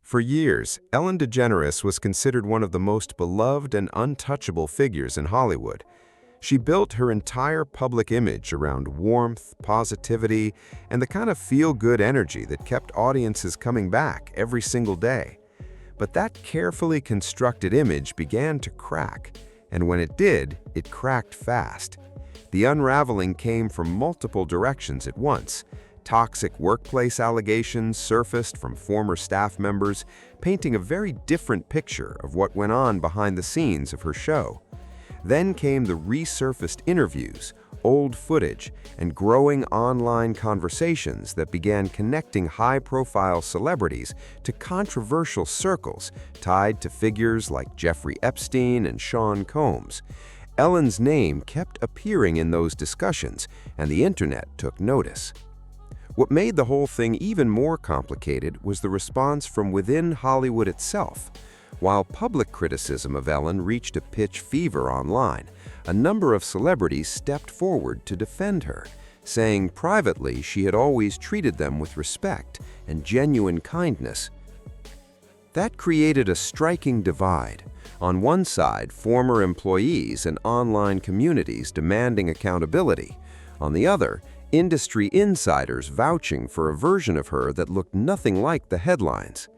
For years, Ellen DeGeneres was considered one of the most beloved and untouchable figures in Hollywood. She built her entire public image around warmth, positivity, and the kind of feel-good energy that kept audiences coming back every single day. But that carefully constructed image began to crack, and when it did, it cracked fast. The unraveling came from multiple directions at once. Toxic workplace allegations surfaced from former staff members, painting a very different picture of what went on behind the scenes of her show. Then came the resurfaced interviews, old footage, and growing online conversations that began connecting high-profile celebrities to controversial circles tied to figures like Jeffrey Epstein and Sean Combs. Ellen's name kept appearing in those discussions, and the internet took notice. What made the whole thing even more complicated was the response from within Hollywood itself. While public criticism of Ellen reached a pitch fever online, a number of celebrities stepped forward to defend her, saying privately she had always treated them with respect and genuine kindness. That created a striking divide. On one side, former employees and online communities demanding accountability. On the other, industry insiders vouching for a version of her that looked nothing like the headlines.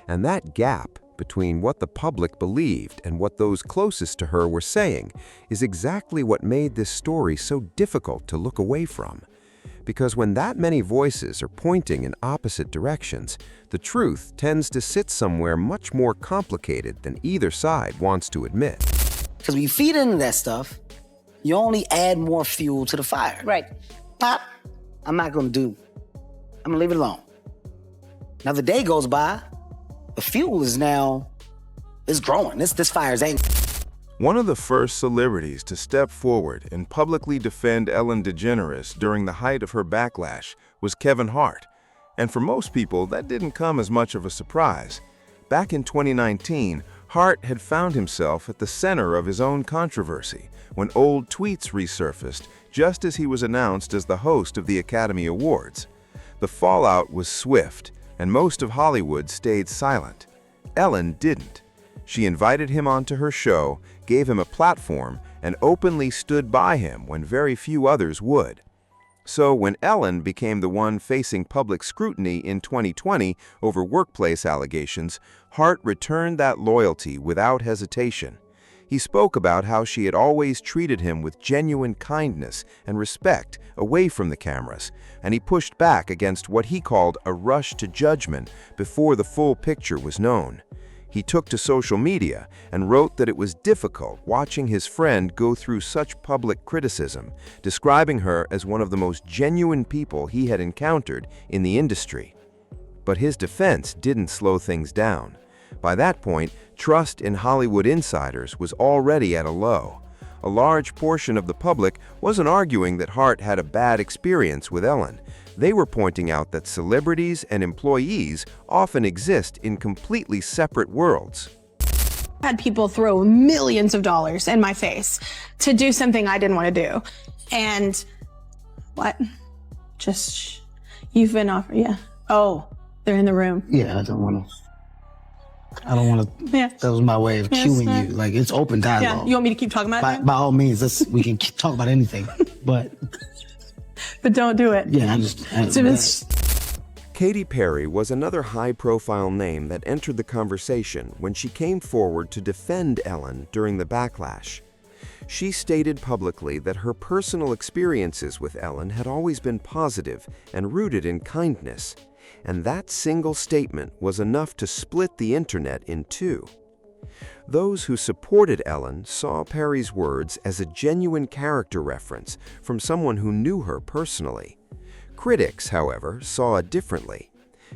And that gap between what the public believed and what those closest to her were saying is exactly what made this story so difficult to look away from. Because when that many voices are pointing in opposite directions, the truth tends to sit somewhere much more complicated than either side wants to admit. Because when you feed into that stuff, you only add more fuel to the fire. Right. Pop, I'm gonna leave it alone. Another day goes by, the fuel is growing. This fire's angry. One of the first celebrities to step forward and publicly defend Ellen DeGeneres during the height of her backlash was Kevin Hart. And for most people, that didn't come as much of a surprise. Back in 2019, Hart had found himself at the center of his own controversy when old tweets resurfaced just as he was announced as the host of the Academy Awards. The fallout was swift, and most of Hollywood stayed silent. Ellen didn't. She invited him onto her show, gave him a platform, and openly stood by him when very few others would. So when Ellen became the one facing public scrutiny in 2020 over workplace allegations, Hart returned that loyalty without hesitation. He spoke about how she had always treated him with genuine kindness and respect away from the cameras, and he pushed back against what he called a rush to judgment before the full picture was known. He took to social media and wrote that it was difficult watching his friend go through such public criticism, describing her as one of the most genuine people he had encountered in the industry. But his defense didn't slow things down. By that point, trust in Hollywood insiders was already at a low. A large portion of the public wasn't arguing that Hart had a bad experience with Ellen. They were pointing out that celebrities and employees often exist in completely separate worlds. I had people throw millions of dollars in my face to do something I didn't want to do. And what? You've been offered, yeah. Oh, they're in the room. Yeah, I don't want to. Yeah. That was my way of cueing you. Like, it's open dialogue. Yeah. You want me to keep talking about it? By all means, we can talk about anything, but don't do it. Yeah, Katy Perry was another high-profile name that entered the conversation when she came forward to defend Ellen during the backlash. She stated publicly that her personal experiences with Ellen had always been positive and rooted in kindness, and that single statement was enough to split the internet in two. Those who supported Ellen saw Perry's words as a genuine character reference from someone who knew her personally. Critics, however, saw it differently.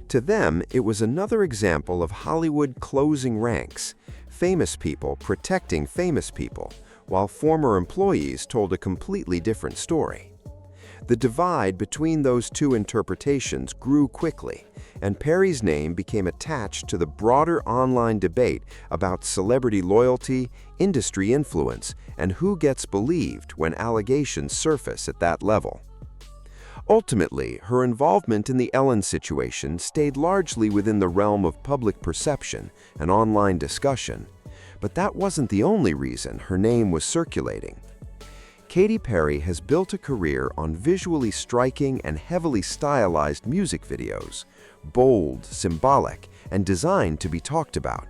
To them, it was another example of Hollywood closing ranks, famous people protecting famous people, while former employees told a completely different story. The divide between those two interpretations grew quickly, and Perry's name became attached to the broader online debate about celebrity loyalty, industry influence, and who gets believed when allegations surface at that level. Ultimately, her involvement in the Ellen situation stayed largely within the realm of public perception and online discussion, but that wasn't the only reason her name was circulating. Katy Perry has built a career on visually striking and heavily stylized music videos, bold, symbolic, and designed to be talked about.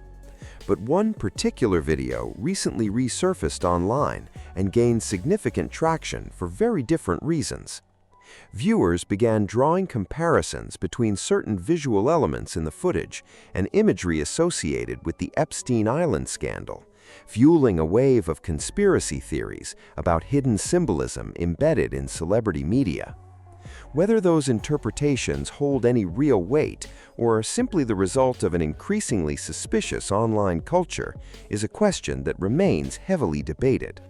But one particular video recently resurfaced online and gained significant traction for very different reasons. Viewers began drawing comparisons between certain visual elements in the footage and imagery associated with the Epstein Island scandal, fueling a wave of conspiracy theories about hidden symbolism embedded in celebrity media. Whether those interpretations hold any real weight or are simply the result of an increasingly suspicious online culture is a question that remains heavily debated.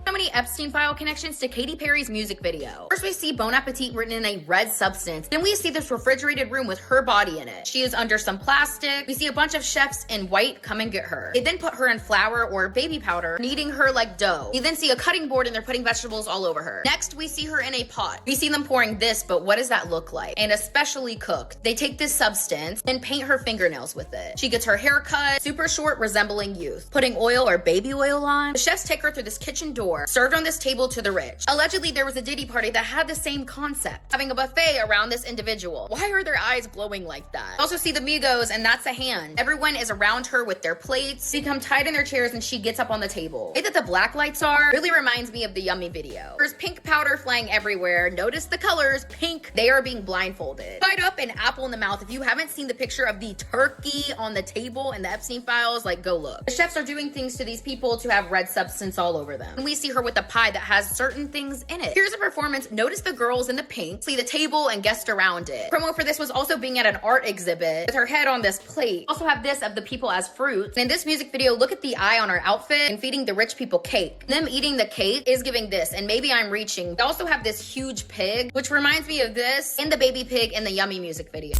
So many Epstein file connections to Katy Perry's music video. First we see Bon Appetit written in a red substance. Then we see this refrigerated room with her body in it. She is under some plastic. We see a bunch of chefs in white come and get her. They then put her in flour or baby powder, kneading her like dough. We then see a cutting board and they're putting vegetables all over her. Next we see her in a pot. We see them pouring this, but what does that look like? And especially cooked. They take this substance and paint her fingernails with it. She gets her hair cut, super short, resembling youth. Putting oil or baby oil on. The chefs take her through this kitchen door, served on this table to the rich. Allegedly, there was a Diddy party that had the same concept, having a buffet around this individual. Why are their eyes glowing like that? Also see the Migos, and that's a hand. Everyone is around her with their plates, become tied in their chairs, and she gets up on the table. The way that the black lights are really reminds me of the Yummy video. There's pink powder flying everywhere. Notice the colors, pink. They are being blindfolded. Tied up, an apple in the mouth. If you haven't seen the picture of the turkey on the table in the Epstein files, like, go look. The chefs are doing things to these people to have red substance all over them. And we see her with a pie that has certain things in it. Here's a performance. Notice the girls in the pink, see the table and guests around it. Promo for this was also being at an art exhibit with her head on this plate. Also have this of the people as fruits. And in this music video, look at the eye on her outfit and feeding the rich people cake. Them eating the cake is giving this, and maybe I'm reaching. They also have this huge pig, which reminds me of this and the baby pig in the Yummy music video.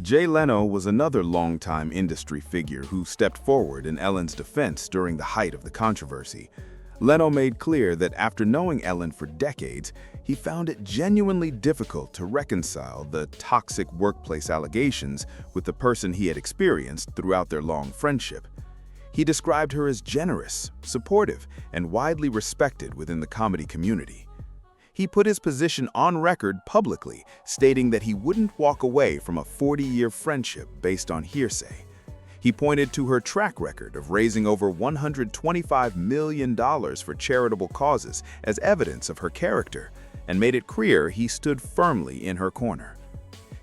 Jay Leno was another longtime industry figure who stepped forward in Ellen's defense during the height of the controversy. Leno made clear that after knowing Ellen for decades, he found it genuinely difficult to reconcile the toxic workplace allegations with the person he had experienced throughout their long friendship. He described her as generous, supportive, and widely respected within the comedy community. He put his position on record publicly, stating that he wouldn't walk away from a 40-year friendship based on hearsay. He pointed to her track record of raising over $125 million for charitable causes as evidence of her character, and made it clear he stood firmly in her corner.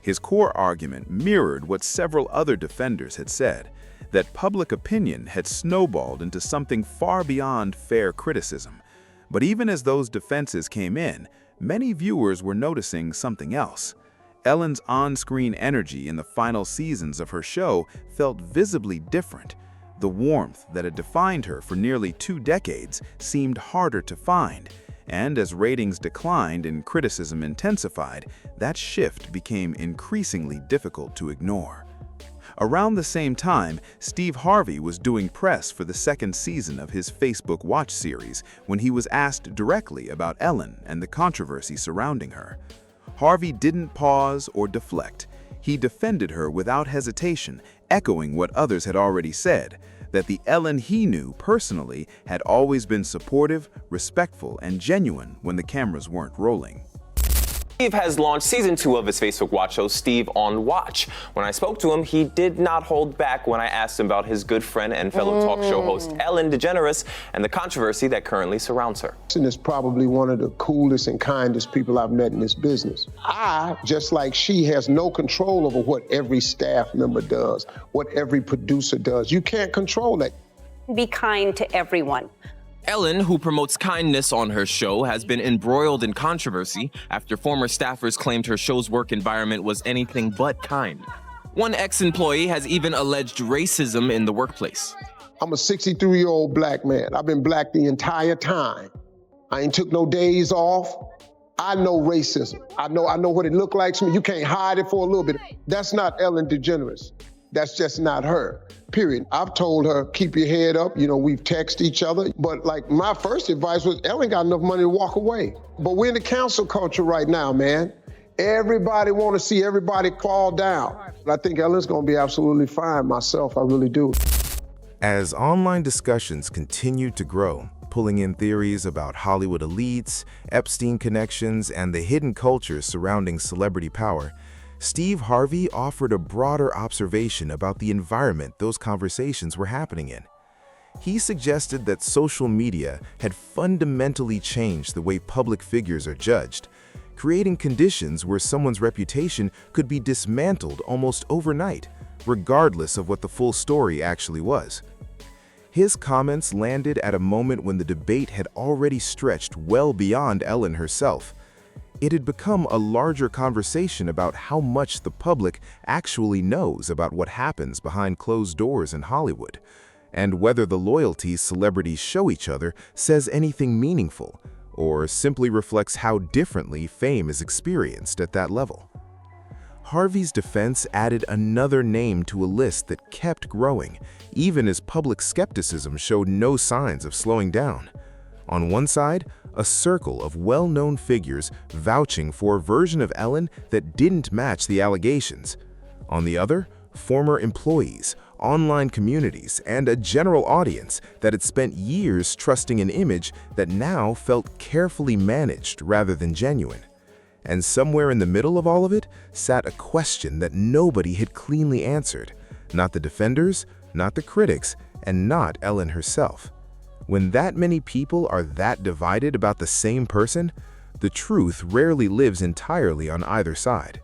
His core argument mirrored what several other defenders had said, that public opinion had snowballed into something far beyond fair criticism. But even as those defenses came in, many viewers were noticing something else. Ellen's on-screen energy in the final seasons of her show felt visibly different. The warmth that had defined her for nearly 2 decades seemed harder to find, and as ratings declined and criticism intensified, that shift became increasingly difficult to ignore. Around the same time, Steve Harvey was doing press for the 2nd season of his Facebook Watch series when he was asked directly about Ellen and the controversy surrounding her. Harvey didn't pause or deflect. He defended her without hesitation, echoing what others had already said, that the Ellen he knew personally had always been supportive, respectful, and genuine when the cameras weren't rolling. Steve has launched season 2 of his Facebook Watch show, Steve on Watch. When I spoke to him, he did not hold back when I asked him about his good friend and fellow talk show host Ellen DeGeneres and the controversy that currently surrounds her. And is probably one of the coolest and kindest people I've met in this business. I, just like she, has no control over what every staff member does, what every producer does. You can't control that. Be kind to everyone. Ellen, who promotes kindness on her show, has been embroiled in controversy after former staffers claimed her show's work environment was anything but kind. One ex-employee has even alleged racism in the workplace. I'm a 63-year-old black man. I've been black the entire time. I ain't took no days off. I know racism. I know what it looked like to me. You can't hide it for a little bit. That's not Ellen DeGeneres. That's just not her, period. I've told her, keep your head up. You know, we've texted each other. But like my first advice was, Ellen got enough money to walk away. But we're in the council culture right now, man. Everybody want to see everybody fall down. But I think Ellen's going to be absolutely fine myself. I really do. As online discussions continued to grow, pulling in theories about Hollywood elites, Epstein connections, and the hidden cultures surrounding celebrity power, Steve Harvey offered a broader observation about the environment those conversations were happening in. He suggested that social media had fundamentally changed the way public figures are judged, creating conditions where someone's reputation could be dismantled almost overnight, regardless of what the full story actually was. His comments landed at a moment when the debate had already stretched well beyond Ellen herself. It had become a larger conversation about how much the public actually knows about what happens behind closed doors in Hollywood, and whether the loyalties celebrities show each other says anything meaningful, or simply reflects how differently fame is experienced at that level. Harvey's defense added another name to a list that kept growing, even as public skepticism showed no signs of slowing down. On one side, a circle of well-known figures vouching for a version of Ellen that didn't match the allegations. On the other, former employees, online communities, and a general audience that had spent years trusting an image that now felt carefully managed rather than genuine. And somewhere in the middle of all of it sat a question that nobody had cleanly answered. Not the defenders, not the critics, and not Ellen herself. When that many people are that divided about the same person, the truth rarely lives entirely on either side.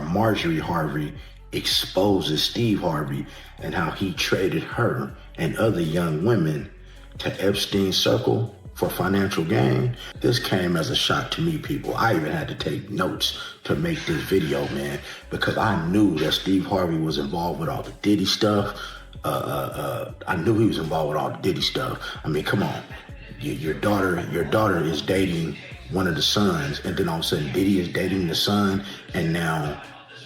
Marjorie Harvey exposes Steve Harvey and how he traded her and other young women to Epstein's circle for financial gain. This came as a shock to me, people. I even had to take notes to make this video, man, because I knew that Steve Harvey was involved with all the Diddy stuff. I knew he was involved with all the Diddy stuff. I mean, come on. Your daughter is dating one of the sons, and then all of a sudden Diddy is dating the son, and now,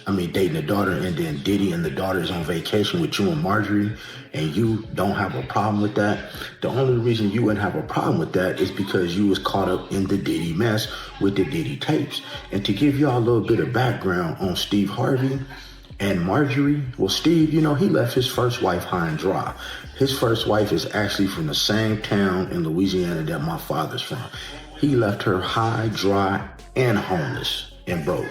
dating the daughter, and then Diddy and the daughter is on vacation with you and Marjorie, and you don't have a problem with that. The only reason you wouldn't have a problem with that is because you was caught up in the Diddy mess with the Diddy tapes. And to give y'all a little bit of background on Steve Harvey and Marjorie, well, Steve, he left his first wife high and dry. His first wife is actually from the same town in Louisiana that my father's from. He left her high, dry, and homeless and broke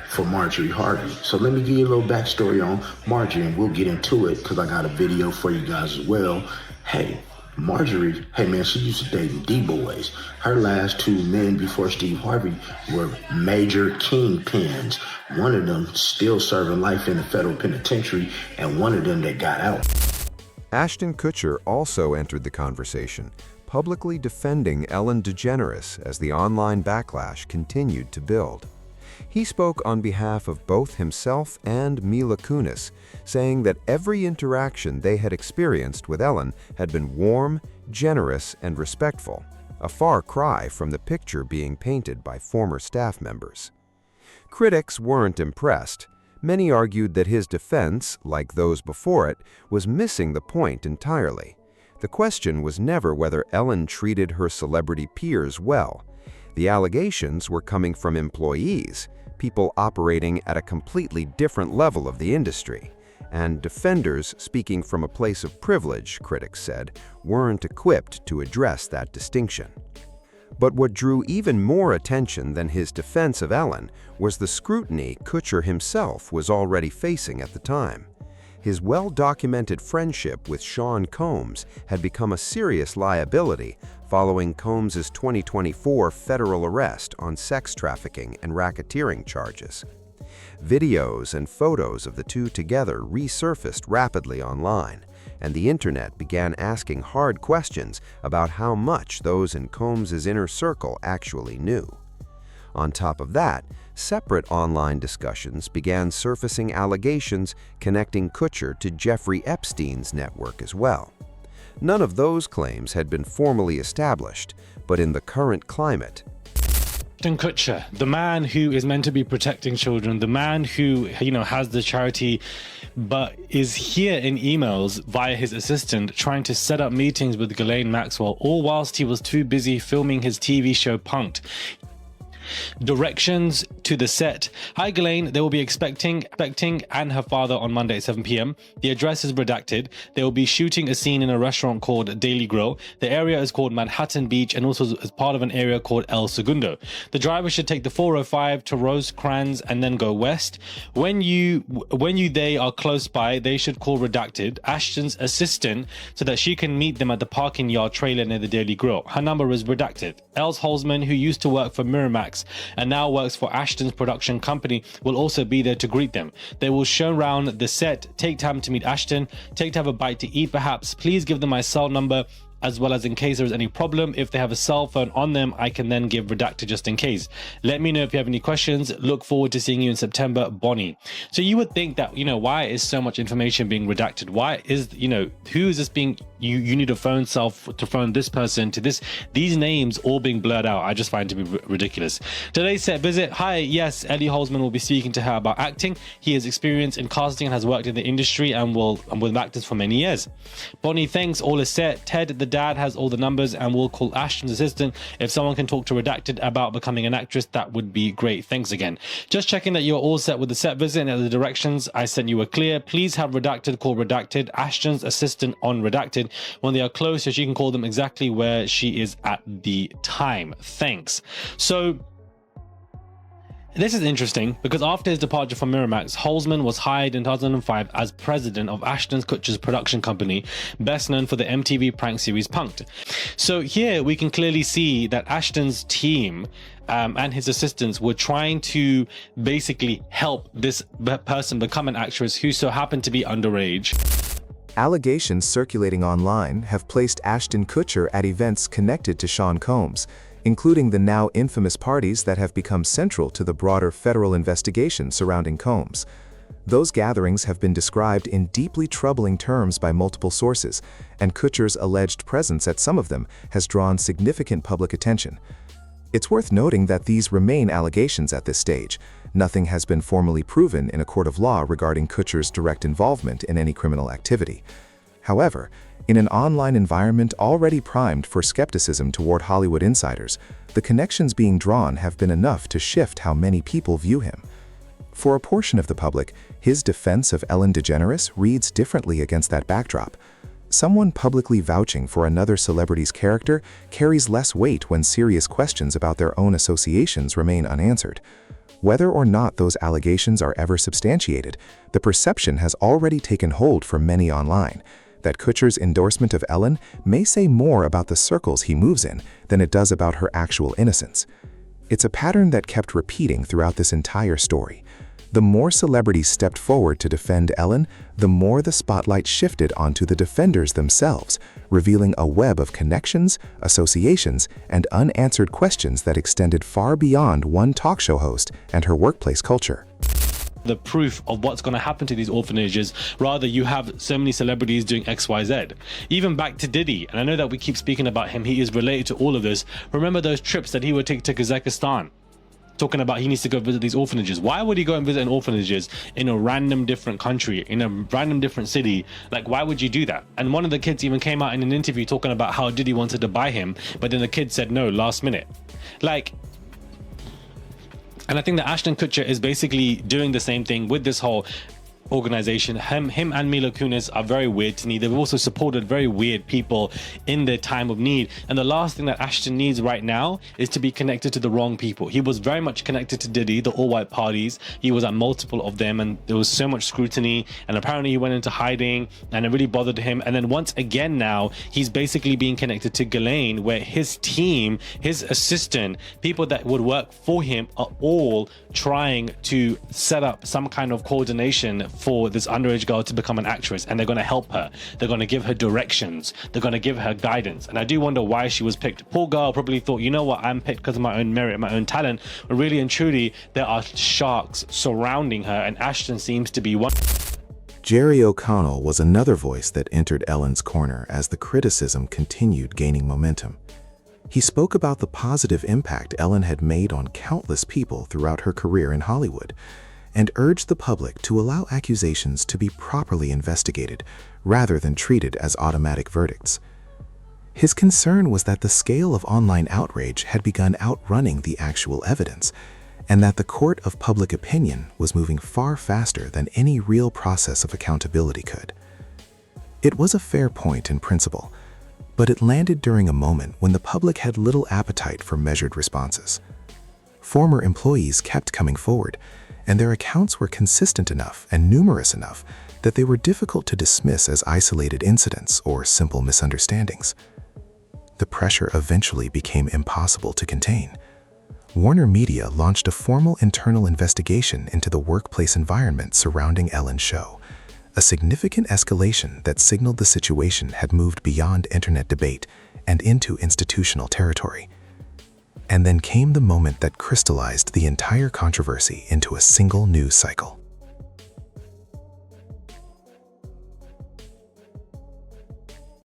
for Marjorie Harvey. So let me give you a little backstory on Marjorie, and we'll get into it because I got a video for you guys as well. Hey, Marjorie, she used to date D-boys. Her last two men before Steve Harvey were major kingpins. One of them still serving life in the federal penitentiary, and one of them that got out. Ashton Kutcher also entered the conversation, publicly defending Ellen DeGeneres as the online backlash continued to build. He spoke on behalf of both himself and Mila Kunis, saying that every interaction they had experienced with Ellen had been warm, generous, and respectful, a far cry from the picture being painted by former staff members. Critics weren't impressed. Many argued that his defense, like those before it, was missing the point entirely. The question was never whether Ellen treated her celebrity peers well. The allegations were coming from employees, people operating at a completely different level of the industry, and defenders speaking from a place of privilege, critics said, weren't equipped to address that distinction. But what drew even more attention than his defense of Ellen was the scrutiny Kutcher himself was already facing at the time. His well-documented friendship with Sean Combs had become a serious liability following Combs' 2024 federal arrest on sex trafficking and racketeering charges. Videos and photos of the two together resurfaced rapidly online, and the internet began asking hard questions about how much those in Combs' inner circle actually knew. On top of that, separate online discussions began surfacing allegations connecting Kutcher to Jeffrey Epstein's network as well. None of those claims had been formally established, but in the current climate, Ashton Kutcher, the man who is meant to be protecting children, the man who, has the charity, but is here in emails via his assistant trying to set up meetings with Ghislaine Maxwell, all whilst he was too busy filming his TV show Punk'd. Directions to the set. Hi Ghislaine, they will be expecting and her father on Monday at 7 p.m. The address is redacted. They will be shooting a scene in a restaurant called Daily Grill. The area is called Manhattan Beach and also is part of an area called El Segundo. The driver should take the 405 to Rosecrans and then go west. When they are close by, they should call redacted Ashton's assistant so that she can meet them at the parking yard trailer near the Daily Grill. Her number is redacted. Els Holzman, who used to work for Miramax and now works for Ashton's production company, will also be there to greet them. They will show around the set, take time to meet Ashton, take to have a bite to eat perhaps. Please give them my cell number, as well as in case there is any problem. If they have a cell phone on them, I can then give redacted just in case. Let me know if you have any questions. Look forward to seeing you in September, Bonnie. So you would think that, why is so much information being redacted? Why is, who is this being, you need a phone cell to phone this person to this, these names all being blurred out. I just find it to be ridiculous. Today's set visit. Hi, yes, Ellie Holzman will be speaking to her about acting. He has experience in casting and has worked in the industry and with actors for many years. Bonnie, thanks, all is set. Ted, the dad, has all the numbers and will call Ashton's assistant. If someone can talk to redacted about becoming an actress, that would be great. Thanks again. Just checking that you're all set with the set visit and the directions I sent you were clear. Please have redacted call redacted Ashton's assistant on redacted when they are close so she can call them exactly where she is at the time. Thanks. So this is interesting because after his departure from Miramax, Holzman was hired in 2005 as president of Ashton Kutcher's production company, best known for the MTV prank series Punk'd. So here we can clearly see that Ashton's team and his assistants were trying to basically help this person become an actress who so happened to be underage. Allegations circulating online have placed Ashton Kutcher at events connected to Sean Combs, including the now infamous parties that have become central to the broader federal investigation surrounding Combs. Those gatherings have been described in deeply troubling terms by multiple sources, and Kutcher's alleged presence at some of them has drawn significant public attention. It's worth noting that these remain allegations at this stage. Nothing has been formally proven in a court of law regarding Kutcher's direct involvement in any criminal activity. However, in an online environment already primed for skepticism toward Hollywood insiders, the connections being drawn have been enough to shift how many people view him. For a portion of the public, his defense of Ellen DeGeneres reads differently against that backdrop. Someone publicly vouching for another celebrity's character carries less weight when serious questions about their own associations remain unanswered. Whether or not those allegations are ever substantiated, the perception has already taken hold for many online that Kutcher's endorsement of Ellen may say more about the circles he moves in than it does about her actual innocence. It's a pattern that kept repeating throughout this entire story. The more celebrities stepped forward to defend Ellen, the more the spotlight shifted onto the defenders themselves, revealing a web of connections, associations, and unanswered questions that extended far beyond one talk show host and her workplace culture. The proof of what's going to happen to these orphanages. Rather, you have so many celebrities doing XYZ. Even back to Diddy, and I know that we keep speaking about him, he is related to all of this. Remember those trips that he would take to Kazakhstan? Talking about he needs to go visit these orphanages. Why would he go and visit orphanages in a random different country, in a random different city? Like, why would you do that? And one of the kids even came out in an interview talking about how Diddy wanted to buy him, but then the kid said no last minute. And I think that Ashton Kutcher is basically doing the same thing with this whole organization. Him and Mila Kunis are very weird to me. They've also supported very weird people in their time of need. And the last thing that Ashton needs right now is to be connected to the wrong people. He was very much connected to Diddy, the all-white parties. He was at multiple of them and there was so much scrutiny. And apparently he went into hiding and it really bothered him. And then once again now, he's basically being connected to Ghislaine, where his team, his assistant, people that would work for him are all trying to set up some kind of coordination for this underage girl to become an actress, and they're going to help her. They're going to give her directions. They're going to give her guidance. And I do wonder why she was picked. Poor girl probably thought, you know what, I'm picked because of my own merit, my own talent. But really and truly, there are sharks surrounding her, and Ashton seems to be one. Jerry O'Connell was another voice that entered Ellen's corner as the criticism continued gaining momentum. He spoke about the positive impact Ellen had made on countless people throughout her career in Hollywood, and urged the public to allow accusations to be properly investigated rather than treated as automatic verdicts. His concern was that the scale of online outrage had begun outrunning the actual evidence, and that the court of public opinion was moving far faster than any real process of accountability could. It was a fair point in principle, but it landed during a moment when the public had little appetite for measured responses. Former employees kept coming forward, and their accounts were consistent enough and numerous enough that they were difficult to dismiss as isolated incidents or simple misunderstandings. The pressure eventually became impossible to contain. Warner Media launched a formal internal investigation into the workplace environment surrounding Ellen's show, a significant escalation that signaled the situation had moved beyond internet debate and into institutional territory. And then came the moment that crystallized the entire controversy into a single news cycle.